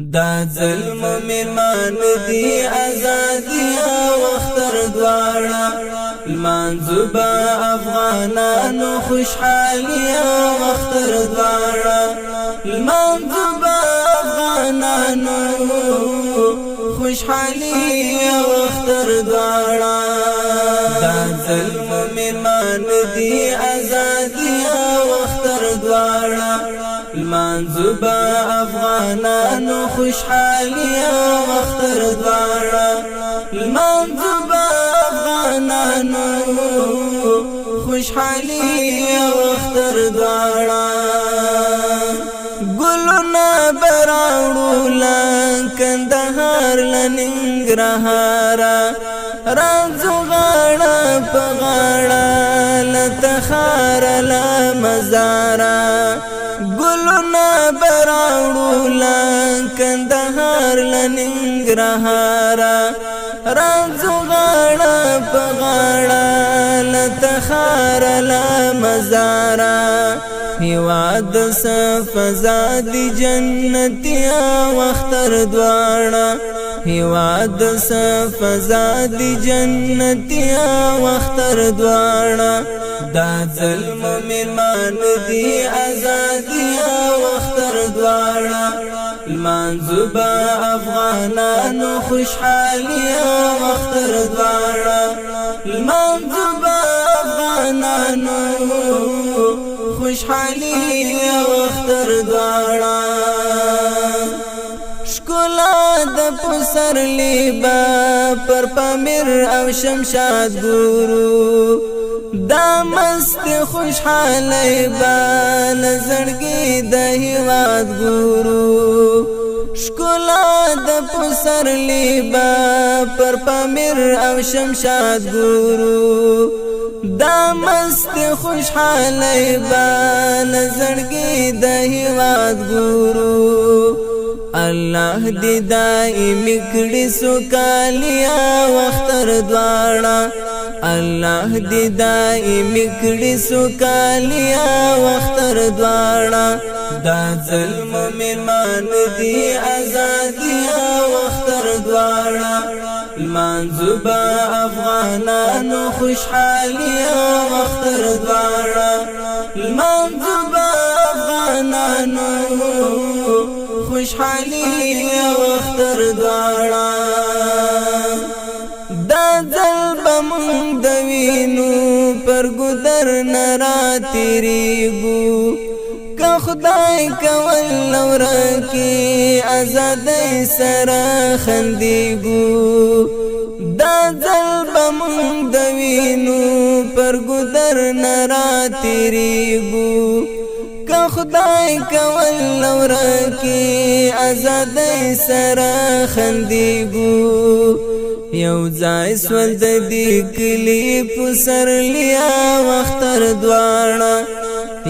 دا ظلم میرمان دی آزادی وختر دواړه لمانځو با افغانانو خوشحالي وختر دواړه لمانځو با افغانانو خوشحالي وختر دواړه دا ظلم میرمان دی آزادی وختر دواړه لمانځو با افغانانو خوشحالي وختر دواړه لمانځو با افغانانو خوشحالي وختر دواړه ګلونه براوړو لکندهار لننګرهار راځو غاړه په غاړه لتخار لمزارا ګلونه براوړو لکندهار لننګرهار راځو غاړه په غاړه لتخار لمزارا هیواد صفزا دی جنتیا وختر دواړه هیواد صفزا دی جنتیا وختر دواړه دا ظلم میرمان دی آزادیا وختر دواړه لمانځو با افغانانو خوشحالي وختر دواړه لمانځو با افغانانو خوشحالي وختر دواړه شکلا د پسرلی با پر پامیر او شمشاد ګورو دا مست خوشحالی با لزړګي د هیواد ګورو شکلا د پسرلی با پر پامیر او شمشاد ګورو دا مست خوشحالی با لزړګي د هیواد ګورو الله دی دائمی کړي سوکالیا وختر دواړه الله دی دائمی کړي سوکالیا وختر دواړه دا ظلم میرمان دی آزادیا وختر دواړه لمانځو با افغانانو خوشحالیا وختر دواړه لمانځو با افغانانو خوشحالي وختر دواړه دا ځل به مونږ د وینو پر ګودر نه راتېرېږو که خدای کول ورکې ازادۍ سره خندېږو دا ځل به مونږ د وینو پر ګودر نه راتېرېږو که خدای کول ورکې ازادۍ سره خندېږو یو ځای سول د دې کلي پسرلیا وختر دواړه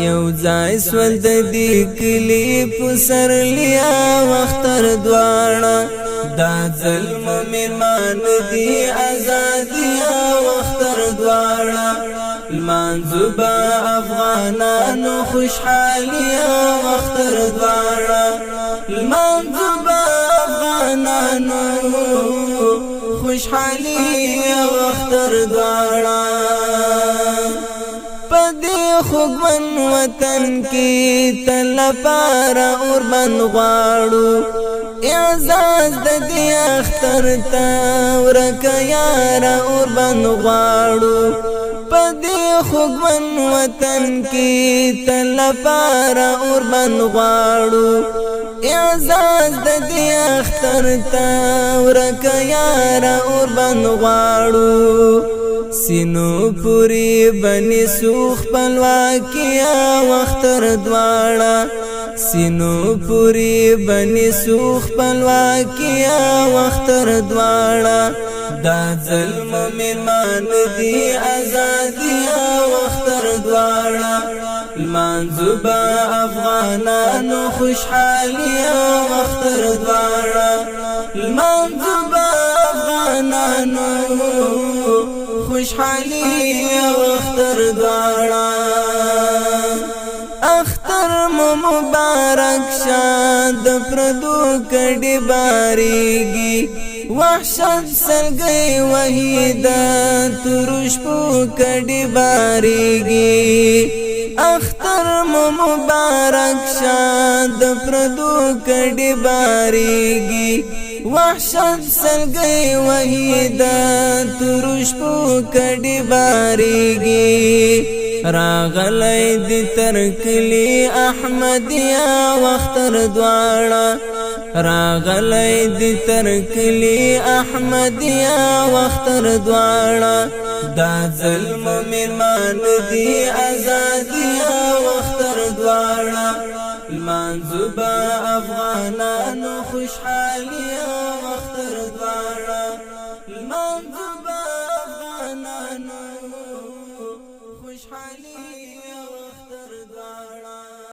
یو ځای سول د دې کلي پسرلیا وختر دواړه دا ظلم میرمان دی آزادیا وختر دواړه لمانځو با افغانانو خوشحالي وختر دواړه لمانځو با افغانانو خوشحالي وختر دواړه پدې خوږمن وطن کې تل لپاره اور بند غواړو اعزاز د دې اختر ته ورکه یاره اور بند غواړو پدې خوږمن وطن کې تل لپاره اور بند غواړو اعزاز د دې اختر ته ورکه یاره اور بند غواړو سینو پوری بنی سوخ خپلواکیا وختر دواړه سینو پوری بنی سوخ خپلواکیا وختر دواړه دا ظلم میرمان دی آزادیا وختر دواړه لمانځو با افغانانو خوشحالي وختر دواړه لمانځو با افغانانو خوشحالي وختر دواړه اختر مبارک شه د پردو کډي باریږي وحشت سلګي وحیدا ترش پو کډي باریږي اختر مبارک شاد د پردو کډي باریږي وحشت سلګي وحیدا ترش پو کډي باریږي راغلی دی ترکلی احمدیا وختر دواړه راغلی دی ترکلی احمدیا وختر دواړه دا ظلم میرمان دی آزادیا وختر دواړه لمانځو با افغانانو خوشحالي